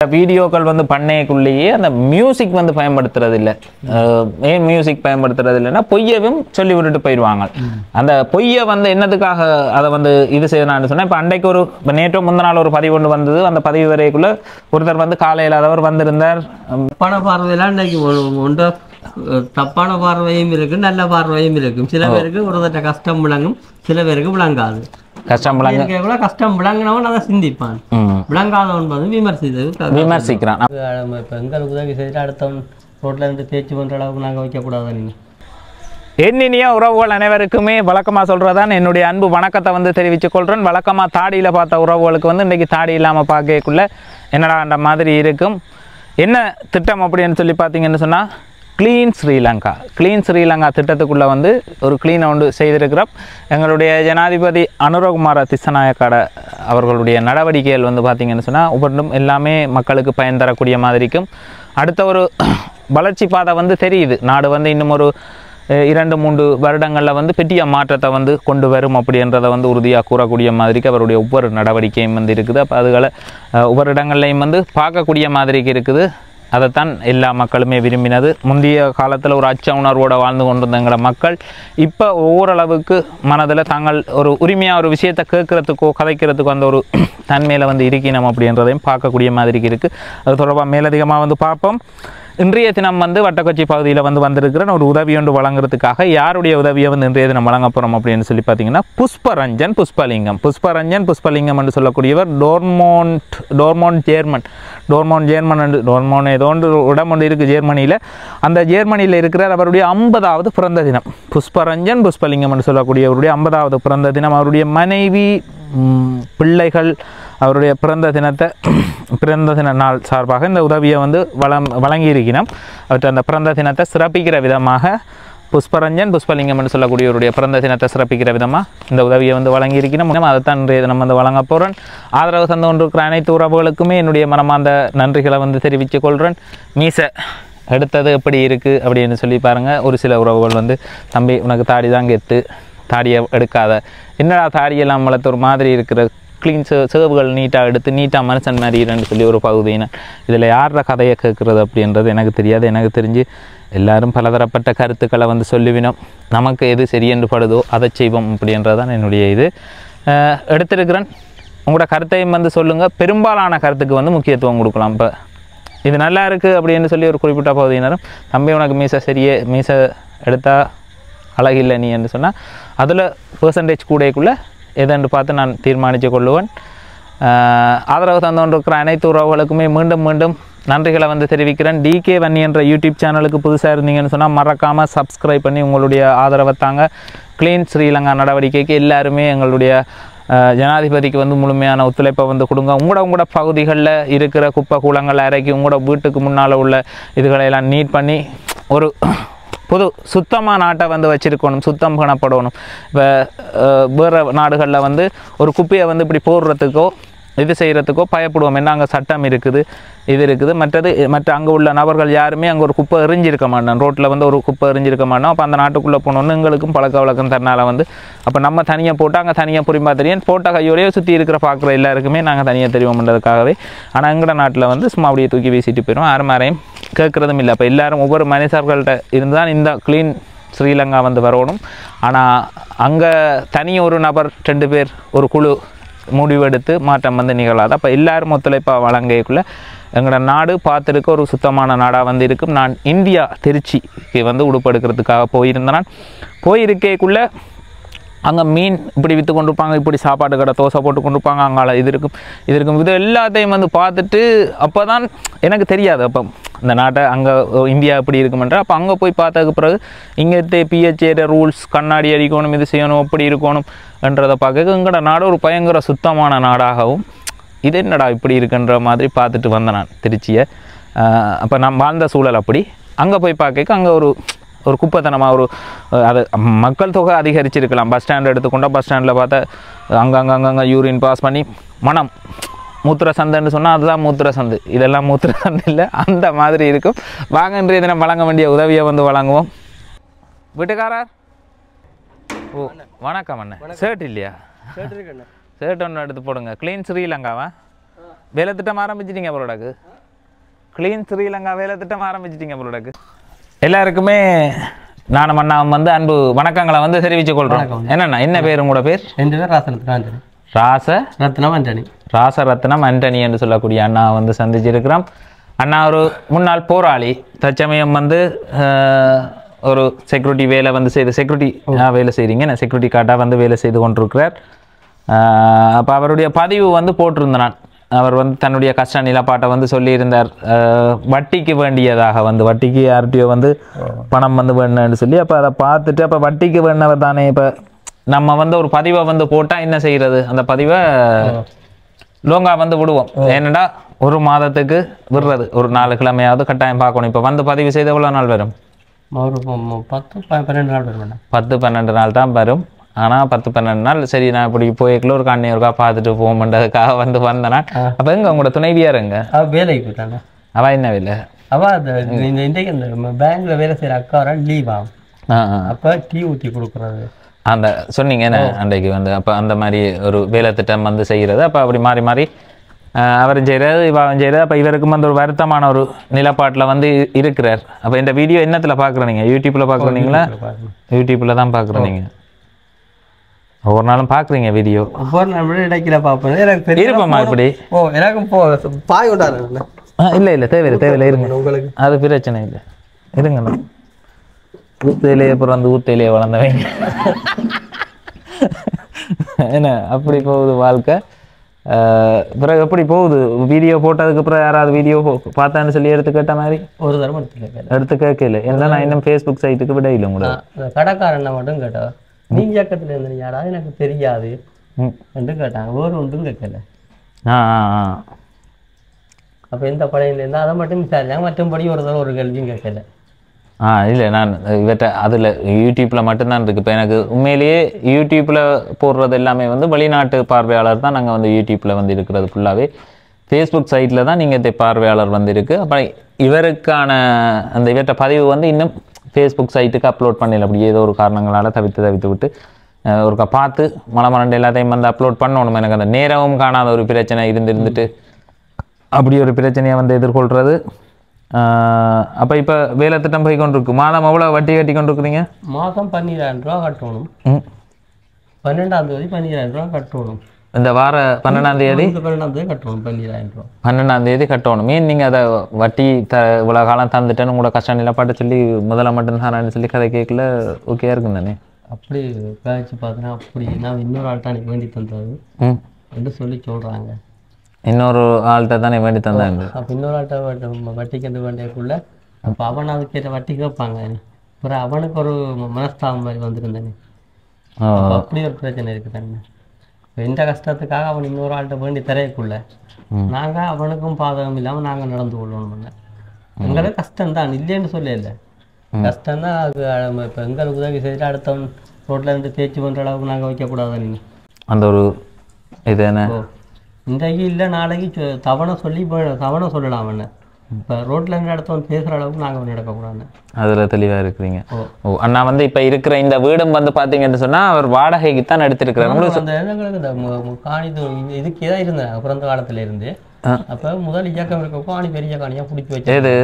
வீடியோக்கள் வந்து பண்ணைக்குள்ளேயே அந்த மியூசிக் வந்து பயன்படுத்துறது இல்லை. ஏன் மியூசிக் பயன்படுத்துறது இல்லைன்னா பொய்யவும் சொல்லி விட்டுட்டு போயிடுவாங்க. அந்த பொய்யை வந்து என்னதுக்காக அதை வந்து இது செய்யணும்னு சொன்னால், இப்போ அன்றைக்கு ஒரு நேற்று முந்தின நாள் ஒரு பதிவு ஒன்று வந்தது. அந்த பதிவு வரைக்குள்ள ஒருத்தர் வந்து காலையில் அதவர் வந்திருந்தார். தப்பான பார்வையெல்லாம் இன்றைக்கு ஒன்று தப்பான பார்வையும் இருக்கு, நல்ல பார்வையும் இருக்கும். சில பேருக்கு ஒரு கஷ்டம் விளங்கும், சில பேருக்கு விளங்காது. கஷ்டம் விளங்க கஷ்டம் விளங்கினவன் அதை சிந்திப்பான், விளங்காதவன் வந்து விமர்சிக்கிறான். இப்போ எங்களுக்கு உதவி செய்து அடுத்தவன் ரோட்ல இருந்து பேச்சு பண்ற அளவுக்கு நாங்கள் வைக்கக்கூடாது. நீங்கள் என்னினிய உறவுகள் அனைவருக்குமே வழக்கமாக சொல்கிறதான் என்னுடைய அன்பு வணக்கத்தை வந்து தெரிவித்துக் கொள்கிறேன். வழக்கமாக தாடியில் பார்த்த உறவுகளுக்கு வந்து இன்றைக்கி தாடி இல்லாமல் பார்க்கக்குள்ள என்னடான்ற மாதிரி இருக்கும். என்ன திட்டம் அப்படின்னு சொல்லி பார்த்தீங்கன்னு சொன்னால், க்ளீன் ஸ்ரீலங்கா திட்டத்துக்குள்ளே வந்து ஒரு க்ளீனை ஒன்று செய்திருக்கிறோம். எங்களுடைய ஜனாதிபதி அனுரகுமார திஸ்ஸநாயக்காட அவர்களுடைய நடவடிக்கைகள் வந்து பார்த்திங்கன்னு சொன்னால் ஒவ்வொன்றும் எல்லாமே மக்களுக்கு பயன் தரக்கூடிய மாதிரிக்கும். அடுத்த ஒரு வளர்ச்சி பாதை வந்து தெரியுது. நாடு வந்து இன்னும் ஒரு 2-3 வருடங்களில் வந்து பெரிய மாற்றத்தை வந்து கொண்டு வரும் அப்படின்றத வந்து உறுதியாக கூறக்கூடிய மாதிரிக்கு அவருடைய ஒவ்வொரு நடவடிக்கையும் வந்து இருக்குது. அப்போ அதுகளை ஒவ்வொரு இடங்கள்லையும் வந்து பார்க்கக்கூடிய மாதிரிக்கு இருக்குது. அதைத்தான் எல்லா மக்களுமே விரும்பினது. முந்தைய காலத்தில் ஒரு அச்ச உணர்வோடு வாழ்ந்து கொண்டிருந்தங்கிற மக்கள் இப்போ ஓரளவுக்கு மனதில் தாங்கள் ஒரு உரிமையாக ஒரு விஷயத்தை கேட்குறதுக்கோ கதைக்கிறதுக்கோ அந்த ஒரு தன்மையில் வந்து இருக்கணும் அப்படின்றதையும் பார்க்கக்கூடிய மாதிரிக்கு இருக்குது. அது தொடர்பாக மேலதிகமாக வந்து பார்ப்போம். இன்றைய தினம் வந்து வட்டக்கொச்சி பகுதியில் வந்து வந்திருக்கிற ஒரு உதவி ஒன்று வழங்குறதுக்காக யாருடைய உதவியை வந்து இன்றைய தினம் வழங்க போகிறோம் அப்படின்னு சொல்லி பார்த்தீங்கன்னா, புஷ்பரஞ்சன் புஷ்பலிங்கம் என்று சொல்லக்கூடியவர் டோர்மோன் ஏதோ ஒன்று இடம் ஒன்று இருக்குது ஜெர்மனியில். அந்த ஜெர்மனியில் இருக்கிறார். அவருடைய 50வது பிறந்த தினம். புஷ்பலிங்கம் என்று சொல்லக்கூடியவருடைய 50வது பிறந்த தினம். அவருடைய மனைவி, பிள்ளைகள் அவருடைய பிறந்த தின நாள் சார்பாக இந்த உதவியை வந்து வழங்கியிருக்கணும். அவற்றை அந்த பிறந்த தினத்தை சிறப்பிக்கிற விதமாக புஷ்பலிங்கம் என்று சொல்லக்கூடியவருடைய பிறந்த தினத்தை சிறப்பிக்கிற விதமாக இந்த உதவியை வந்து வழங்கியிருக்கணும். அதைத்தான் இன்றைய தினம் வந்து வழங்க போகிறேன். ஆதரவு தந்து கொண்டிருக்கிற அனைத்து உறவுகளுக்குமே என்னுடைய மனமார்ந்த நன்றிகளை வந்து தெரிவித்துக் கொள்கிறேன். மீசை எடுத்தது எப்படி இருக்குது அப்படின்னு சொல்லி பாருங்கள். ஒரு சில உறவுகள் வந்து, தம்பி உனக்கு தாடி தான் கெத்து, தாடியை எடுக்காத, என்னடா தாடியெல்லாம் வளர்த்து ஒரு மாதிரி இருக்கிற, க்ளீன் சேவுகள் நீட்டாக எடுத்து நீட்டாக மனுஷன் மாதிரின்னு சொல்லி ஒரு பகுதியினர். இதில் யாரோட கதையை கேட்குறது அப்படின்றது எனக்கு தெரியாது. எனக்கு தெரிஞ்சு எல்லோரும் பலதரப்பட்ட கருத்துக்களை வந்து சொல்லுவினோம். நமக்கு எது சரியென்று படுதோ அதை செய்வோம் அப்படின்றது தான் என்னுடைய இது. எடுத்திருக்கிறேன். உங்களோட கருத்தையும் வந்து சொல்லுங்கள். பெரும்பாலான கருத்துக்கு வந்து முக்கியத்துவம் கொடுக்கலாம். இப்போ இது நல்லா இருக்குது அப்படின்னு சொல்லி ஒரு குறிப்பிட்ட பகுதியினரும், தம்பி உனக்கு மீசை எடுத்தால் அழகில்லை நீ என்று சொன்னால் அதில் பெர்சன்டேஜ் கூடைக்குள்ளே எதென்று பார்த்து நான் தீர்மானித்து கொள்ளுவேன். ஆதரவு தந்துகொண்டிருக்கிற அனைத்து உறவுகளுக்குமே மீண்டும் நன்றிகளை வந்து தெரிவிக்கிறேன். DK வன்னி என்ற யூடியூப் சேனலுக்கு புதுசாக இருந்தீங்கன்னு சொன்னால் மறக்காமல் சப்ஸ்கிரைப் பண்ணி உங்களுடைய ஆதரவை தாங்க. க்ளீன் ஸ்ரீலங்கா நடவடிக்கைக்கு எல்லாருமே எங்களுடைய ஜனாதிபதிக்கு வந்து முழுமையான ஒத்துழைப்பை வந்து கொடுங்க. உங்களோட பகுதிகளில் இருக்கிற குப்பை கூலங்கள் அறைக்கி உங்களோட வீட்டுக்கு முன்னால் உள்ள இதுகளையெல்லாம் நீட் பண்ணி ஒரு பொது சுத்தமாக நாட்டை வந்து வச்சுருக்கணும், சுத்தம் காணப்படணும். இப்போ வேறு நாடுகளில் வந்து ஒரு குப்பையை வந்து இப்படி போடுறதுக்கோ இது செய்கிறதுக்கோ பயப்படுவோம். என்ன அங்கே சட்டம் இருக்குது, இது இருக்குது. மற்ற அங்கே உள்ள நபர்கள் யாருமே அங்கே ஒரு குப்பை எறிஞ்சிருக்க மாட்டோம், ரோட்டில் வந்து ஒரு குப்பை எறிஞ்சிருக்க மாட்டோம். அப்போ அந்த நாட்டுக்குள்ளே போனோன்னு எங்களுக்கும் பழக்க வழக்கம் தரனால வந்து அப்போ நம்ம தனியாக போட்டு அங்கே தனியாக புரியுமா தெரியும், போட்ட கையோடையே சுற்றி இருக்கிற பார்க்குற எல்லாருக்குமே நாங்கள் தனியாக தெரிவோம்ன்றதுக்காகவே. ஆனால் எங்களோட நாட்டில் வந்து சும்மா அப்படியே தூக்கி வீசிட்டு போயிடும், யாரையும் கேட்குறதும் இல்லை. அப்போ எல்லோரும் ஒவ்வொரு மனுஷர்கள்ட்ட இருந்து தான் இந்த க்ளீன் ஸ்ரீலங்கா வந்து வரணும். ஆனால் அங்கே தனியாக ஒரு நபர் 2 பேர் ஒரு குழு முடிவெடுத்து மாற்றம் வந்து நிகழாது. அப்போ எல்லாரும் ஒத்துழைப்பாக வழங்கக்குள்ளே எங்களோட நாடு பார்த்துருக்க ஒரு சுத்தமான நாடாக வந்து இருக்கும். நான் இந்தியா திருச்சிக்கு வந்து உடுப்படுக்கிறதுக்காக போயிருந்தேன். போயிருக்கக்குள்ளே அங்கே மீன் இப்படி விற்று கொண்டிருப்பாங்க, இப்படி சாப்பாடு கடை தோசை போட்டு கொண்டிருப்பாங்க, அங்கால இது இருக்கும் இது எல்லாத்தையும் வந்து பார்த்துட்டு அப்போ தான் எனக்கு தெரியாது அப்போ இந்த நாட்டை அங்கே இந்தியா எப்படி இருக்குமென்ற. அப்போ அங்கே போய் பார்த்ததுக்கு பிறகு இங்கே PHA ரூல்ஸ், கண்ணாடி அடிக்கணும், இது செய்யணும், அப்படி இருக்கணும் என்றதை பார்க்க எங்களோட நாடு ஒரு பயங்கர சுத்தமான நாடாகவும் இது என்னடா இப்படி இருக்குன்ற மாதிரி பார்த்துட்டு வந்தேன் நான் திருச்சியை. அப்போ நான் வாழ்ந்த சூழல் அப்படி. அங்கே போய் பார்க்க அங்கே ஒரு குப்பைத்தனமாக அது மக்கள் தொகை அதிகரிச்சிருக்கலாம். பஸ் ஸ்டாண்ட் எடுத்துக்கொண்டால் பஸ் ஸ்டாண்டில் பார்த்தா அங்கங்கே யூரின் பாஸ் பண்ணி மனம் மூத்திர சந்தைன்னு சொன்னால் அதுதான் மூத்திர சந்து, இதெல்லாம் மூத்திர சந்து இல்லை, அந்த மாதிரி இருக்கும். வாங்க இன்றைய தினம் வழங்க வேண்டிய உதவியை வந்து வழங்குவோம். வீட்டுக்காரர் வணக்கம் அண்ணன். ஷர்ட் இல்லையா? ஷர்ட் ஒன்று எடுத்து போடுங்க. க்ளீன் ஸ்ரீலங்காவா? வேலை திட்டம் ஆரம்பிச்சிட்டிங்க அவரோடக்கு க்ளீன் ஸ்ரீலங்கா வேலை திட்டம் ஆரம்பிச்சிட்டிங்க அவரோடக்கு எல்லாருக்குமே நானும் அண்ணாவும் வந்து அன்பு வணக்கங்களை வந்து தெரிவிச்சு கொள்கிறோம். என்னண்ணா என்ன பேர் உங்களோட பேர்? என் பேர் ராசரத்னம் ஆண்டனி. ராசரத்னம் ஆண்டனி என்று சொல்லக்கூடிய அண்ணா வந்து சந்திச்சிருக்கிறோம். அண்ணா ஒரு முன்னாள் போராளி, தற்சமயம் வந்து ஒரு செக்யூரிட்டி வேலை வந்து செக்யூரிட்டி வேலை செய்கிறீங்க, நான் செக்யூரிட்டி கார்டாக வந்து வேலை செய்து கொண்டிருக்கிறார். அப்போ அவருடைய பதிவு வந்து போட்டிருந்தேன் நான். அவர் வந்து தன்னுடைய கஷ்ட நிலப்பாட்டை வந்து சொல்லியிருந்தார். வட்டிக்கு வேண்டியதாக வந்து வட்டிக்கு யார்கிட்டயோ வந்து பணம் வந்து வேணும்னு சொல்லி, அப்போ அதை பார்த்துட்டு அப்போ வட்டிக்கு வேணவர் தானே, இப்போ நம்ம வந்து ஒரு பதிவை வந்து போட்டால் என்ன செய்கிறது, அந்த பதிவை லோங்கா வந்து விடுவோம். ஏன்னடா ஒரு மாதத்துக்கு விடுறது, ஒரு 4 கிழமையாவது கட்டாயம் பார்க்கணும். இப்போ வந்து பதிவு செய்த எவ்வளோ நாள் வரும்? ஒரு 10-12 நாள் வரும். 10-12 நாள் தான் வரும். ஆனால் 10-12 நாள் சரி, நான் இப்படி போய்க்குள்ள ஒரு கண்ணியருக்கா பார்த்துட்டு போகணுன்றதுக்காக வந்து வந்தேன்னா, அப்போ எங்கே உங்களோட துணைவியார் எங்க? வேலைக்கு போயிட்டாங்க. அவள் என்ன வேலை? அவள் இன்றைக்கு இந்த பேங்க்ல வேலை செய்கிற அக்கா லீவ் ஆகும். அப்போ டீ ஊற்றி கொடுக்குறது அந்த சொன்னீங்க என்ன அன்றைக்கு வந்து, அப்போ அந்த மாதிரி ஒரு வேலை திட்டம் வந்து செய்கிறது. அப்போ அப்படி மாறி மாறி அவரும் செய்கிறது, இவன் செய்கிறது. அப்போ இவருக்கும் வந்து ஒரு வருத்தமான ஒரு நிலப்பாட்டில் வந்து இருக்கிறார். அப்போ இந்த வீடியோ என்னத்தில் பார்க்குறோம்? நீங்கள் யூடியூப்பில் பார்க்குறீங்களா? யூடியூப்பில் தான் பார்க்குறோம். நீங்கள் ஒவ்வொரு நாளும் பார்க்குறீங்க வீடியோ? ஒவ்வொரு நாள் இடைக்கில பார்ப்பேன். எனக்கு இருப்போம்மா இப்படி எனக்கும் பாய் விட்டாரு. இல்லை தேவையில்லை இருங்க, உங்களுக்கு அது பிரச்சனை இல்லை, இருங்கண்ணா. ஊத்தையிலேயே பிறந்து ஊத்தையிலேயே வளர்ந்தவங்க என்ன அப்படி போகுது வாழ்க்கை. பிறகு எப்படி போகுது? வீடியோ போட்டதுக்கு அப்புறம் யாராவது வீடியோ பார்த்தான்னு சொல்லி எடுத்து கேட்ட மாதிரி ஒரு தரம் எடுத்து கேட்கல. என்ன நான் இன்னும் ஃபேஸ்புக் சைட்டுக்கு விட இல்லை. கூட கடைக்காரன் மட்டும் கேட்டா, நீ இயக்கத்தில் இருந்த யாராவது எனக்கு தெரியாது என்று கேட்டாங்க. வேறு ஒன்றும் கேட்கல. அப்போ எந்த படையில இருந்தால் அதை மட்டும் விசாரிச்சாங்க. மற்றபடி ஒரு தடவை ஒரு கேள்வியும் கேட்கல. இல்லை, நான் இவற்றை அதில் யூடியூப்பில் மட்டும்தான் இருக்குது. இப்போ எனக்கு உண்மையிலேயே யூடியூப்பில் போடுறது எல்லாமே வந்து வெளிநாட்டு பார்வையாளர் தான். நாங்கள் வந்து யூடியூப்பில் வந்து இருக்கிறது ஃபுல்லாகவே ஃபேஸ்புக் சைட்டில் தான் நீங்கள் இந்த பார்வையாளர் வந்து இருக்குது. அப்புறம் இவருக்கான அந்த இவற்றை பதிவு வந்து இன்னும் ஃபேஸ்புக் சைட்டுக்கு அப்லோட் பண்ணல. அப்படி ஏதோ ஒரு காரணங்களால் தவித்து விட்டு ஒருக்கா பார்த்து மலமரண்டு எல்லாத்தையும் வந்து அப்லோட் பண்ணணும். எனக்கு அந்த நேரமும் காணாத ஒரு பிரச்சனை இருந்துட்டு அப்படி ஒரு பிரச்சனையை வந்து எதிர்கொள்கிறது. அப்போ இப்போ வேலை திட்டம் போய் கொண்டிருக்கு. மாதம் எவ்வளோ வட்டி கட்டி கொண்டிருக்குறீங்க? மாதம் 12,000 ரூபா கட்டணும். 12ஆம் தேதி 12,000 ரூபா கட்டணும். இந்த வார 12ஆம் தேதி கட்டணும். 12,000 ரூபா 12ஆம் தேதி கட்டணும். மீன் நீங்கள் அதை வட்டி இவ்வளோ காலம் தந்துட்டேன்னு உங்களோட கஷ்டம் நிலப்பாட்டு சொல்லி முதல்ல மட்டும் தரேன்னு சொல்லி கதை கேட்கல ஓகே இருக்கும் தானே? அப்படி பேச்சு பார்த்தீங்கன்னா அப்படி நான் இன்னொரு ஆள்கிட்ட எனக்கு வேண்டி தந்தது என்று சொல்லி சொல்கிறாங்க. இன்னொரு ஆள்கிட்ட தானே வேண்டி தந்தாங்க. அப்போ இன்னொரு ஆள்கிட்ட வட்டிக்கு வேண்டியக்குள்ள அப்போ அவன் அதுக்கேற்ற வட்டி கேட்பாங்க. அப்புறம் அவனுக்கு ஒரு மனஸ்தாபம் மாதிரி வந்துருந்தானே. அப்படி ஒரு பிரச்சனை இருக்குதானே. எந்த கஷ்டத்துக்காக அவன் இன்னொரு ஆள்கிட்ட வேண்டி தரையக்குள்ள நாங்கள் அவனுக்கும் பாதகம் இல்லாமல் நாங்கள் நடந்து கொள்ளணும். எங்களுக்கு கஷ்டம்தான், இல்லைன்னு சொல்ல இல்லை, கஷ்டம்தான். அது இப்போ எங்களுக்கு உதவி செய்துட்டு அடுத்தவன் ரோட்டில் இருந்து தேய்ச்சி பண்ணுற அளவுக்கு நாங்கள் வைக்கக்கூடாது. நீங்கள் அந்த ஒரு இது என்ன இன்றைக்கு இல்லை நாளைக்கு தவணை சொல்லலாம். அவனை இப்போ ரோட்டில் இருந்து அடுத்தவன் பேசுகிற அளவுக்கு நாங்கள் நடக்கக்கூடாது. அதில் தெளிவாக இருக்கிறீங்க. அண்ணா வந்து இப்போ இருக்கிற இந்த வீடும் வந்து பார்த்தீங்கன்னு சொன்னால் அவர் வாடகைக்கு தான் எடுத்துருக்கிறார். அந்த எங்களுக்கு இந்த காணி இதுக்கே தான் இருந்தேன் பிறந்த காலத்தில் இருந்து. அப்போ முதல் இயக்கம் இருக்க காணி பெரிய காணியாக பிடிச்சி வச்சு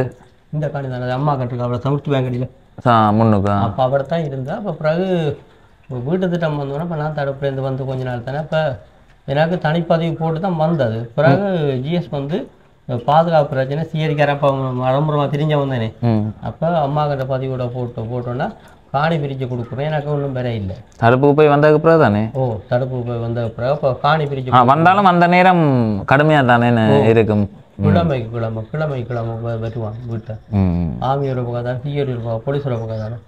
இந்த காணி தானே அம்மா கட்டுருக்கு. அப்புறம் சமுஷ்டி பேங்கடியில் முன்னுக்கு அப்போ அப்படி தான் இருந்தேன். அப்போ பிறகு வீட்டு திட்டம் வந்தோன்னா இப்போ நான் தடுப்புலேருந்து வந்து கொஞ்ச நாள் தானே. இப்போ எனக்கு தனிப்பதிவு போட்டு தான் வந்தது. பிறகு ஜிஎஸ் வந்து பாதுகாப்பு பிரச்சனை சிஏரிக்காரன் அப்போ வரம்புறமாக தெரிஞ்ச வந்தேனே. அப்போ அம்மா கிட்ட பதிவோட போட்டோன்னா காணி பிரித்து கொடுக்குறேன். எனக்கு ஒன்றும் வேற இல்லை. தடுப்புக்கு போய் வந்ததுக்கு பிறகு தானே? தடுப்புக்கு போய் வந்த பிறகு இப்போ காணி பிரித்து வந்தாலும் அந்த நேரம் கடுமையாக தானே இருக்கும். கிழமை வருவான் வீட்டை. ஆமியோட பக்கம் தான், சிஐடி பக்கம், போலீஸோட பக்கம் தானே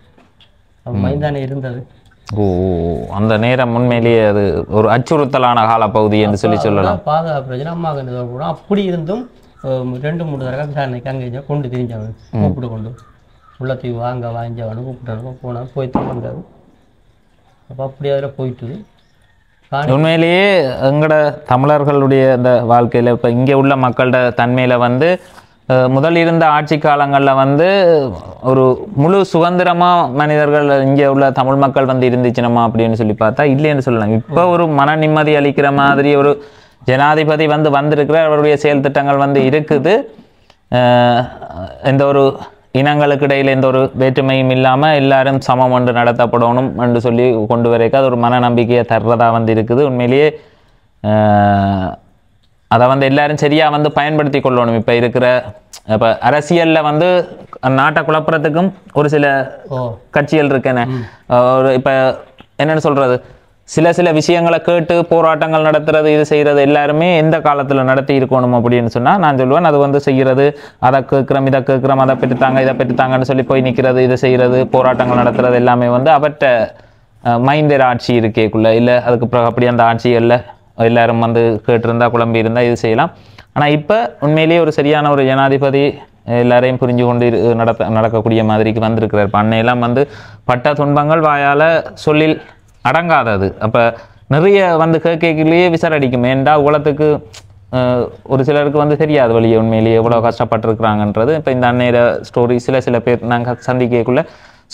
மைதானே இருந்தது. அந்த நேரம் உண்மையிலேயே அது ஒரு அச்சுறுத்தலான காலப்பகுதி என்று சொல்லலாம். பாதுகாப்பு பிரச்சனை அம்மா கண்டு கூட அப்படி இருந்தும் 2-3 தடவை விசாரணைக்கு அங்கே கொண்டு திரிஞ்சவன் கூப்பிட்டு கொண்டு உள்ளத்தீவு வாங்கிஞ்சவனு கூப்பிட்டு போனால் போய்த்தான் வந்தாரு. அப்போ அப்படி அதில் போயிட்டு உண்மையிலேயே எங்களோட தமிழர்களுடைய இந்த வாழ்க்கையில் இப்போ இங்கே உள்ள மக்களோட தன்மையில் வந்து முதல் இருந்த ஆட்சி காலங்களில் வந்து ஒரு முழு சுதந்திரமாக மனிதர்கள் இங்கே உள்ள தமிழ் மக்கள் வந்து இருந்துச்சுனமா அப்படின்னு சொல்லி பார்த்தா இல்லைன்னு சொல்லலாம். இப்போ ஒரு மன நிம்மதி அளிக்கிற மாதிரி ஒரு ஜனாதிபதி வந்திருக்கிறார், அவருடைய செயல் திட்டங்கள் இருக்குது. எந்த ஒரு இனங்களுக்கு இடையில் எந்த ஒரு வேற்றுமையும் இல்லாமல் எல்லாரும் சமம் ஒன்று நடத்தப்படணும் என்று சொல்லி கொண்டு வரைக்க அது ஒரு மன நம்பிக்கையை தர்றதா இருக்குது. உண்மையிலேயே அதை எல்லாரும் சரியாக பயன்படுத்தி கொள்ளணும். இப்போ இருக்கிற இப்போ அரசியலில் நாட்டை குழப்பறதுக்கும் ஒரு சில கட்சிகள் இருக்கேன்னு ஒரு இப்போ என்னென்னு சொல்கிறது, சில விஷயங்களை கேட்டு போராட்டங்கள் நடத்துறது இது செய்கிறது எல்லாருமே எந்த காலத்தில் நடத்தி இருக்கணும் அப்படின்னு சொன்னால் நான் சொல்லுவேன். அது செய்கிறது, அதை கேட்குறோம் இதை கேட்குறோம், அதை பெற்றுத்தாங்க இதை பெற்றுத்தாங்கன்னு சொல்லி போய் நிற்கிறது, இது செய்கிறது, போராட்டங்கள் நடத்துறது எல்லாமே அவற்ற மைந்தர் ஆட்சி இருக்கேக்குள்ள இல்லை. அதுக்கு பிறகு அப்படி அந்த ஆட்சிகளில் எல்லாரும் கேட்டிருந்தா குழம்பி இருந்தால் இது செய்யலாம். ஆனால் இப்போ உண்மையிலேயே ஒரு சரியான ஒரு ஜனாதிபதி எல்லாரையும் புரிஞ்சு கொண்டு நடக்கக்கூடிய மாதிரிக்கு வந்திருக்கிறார். இப்போ அன்னையெல்லாம் பட்ட துன்பங்கள் வாயால் சொல்லில் அடங்காதது. அப்போ நிறைய கேட்கலையே விசாரடிக்கும். ஏண்டா உலகத்துக்கு ஒரு சிலருக்கு தெரியாது வழியை உண்மையிலேயே எவ்வளோ கஷ்டப்பட்டுருக்குறாங்கன்றது. இப்போ இந்த அன்னையில ஸ்டோரி சில பேர் நாங்கள் சந்திக்கக்குள்ளே